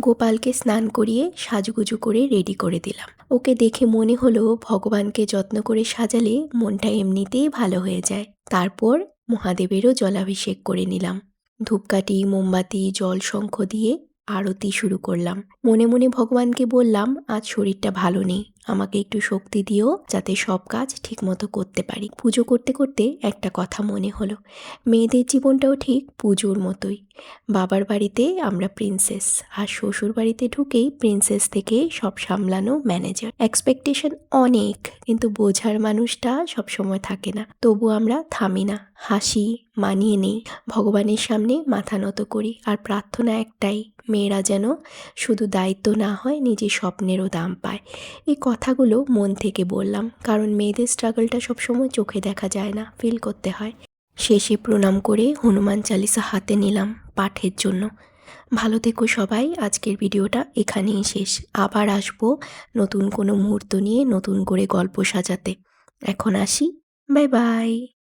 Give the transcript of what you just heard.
গোপালকে স্নান করিয়ে সাজুগুজু করে রেডি করে দিলাম। ওকে দেখে মনে হলো ভগবানকে যত্ন করে সাজালে মনটা এমনিতেই ভালো হয়ে যায়। তারপর মহাদেবেরও জলাভিষেক করে নিলাম। ধূপকাঠি, মোমবাতি, জল, শঙ্খ দিয়ে আরতি শুরু করলাম। মনে মনে ভগবানকে বললাম, আজ শরীরটা ভালো নেই, আমাকে একটু শক্তি দিও যাতে সব কাজ ঠিকমতো করতে পারি। পুজো করতে করতে একটা কথা মনে হলো, মেয়েদের জীবনটাও ঠিক পুজোর মতোই। বাবার বাড়িতে আমরা প্রিন্সেস, আর শ্বশুর বাড়িতে ঢুকেই প্রিন্সেস থেকে সব সামলানো ম্যানেজার। এক্সপেকটেশন অনেক, কিন্তু বোঝার মানুষটা সবসময় থাকে না। তবু আমরা থামি না, হাসি, মানিয়ে নেই, ভগবানের সামনে মাথা নত করি। আর প্রার্থনা একটাই, মেয়েরা যেন শুধু দায়িত্ব না হয়, নিজের স্বপ্নেরও দাম পায়। এই কথাগুলো মন থেকে বললাম, কারণ মেয়েদের স্ট্রাগলটা সবসময় চোখে দেখা যায় না, ফিল করতে হয়। শেষে প্রণাম করে হনুমান চালিসা হাতে নিলাম পাঠের জন্য। ভালো থেকো সবাই। আজকের ভিডিওটা এখানেই শেষ। আবার আসবো নতুন কোনো মুহূর্ত নিয়ে, নতুন করে গল্প সাজাতে। এখন আসি, বাই বাই।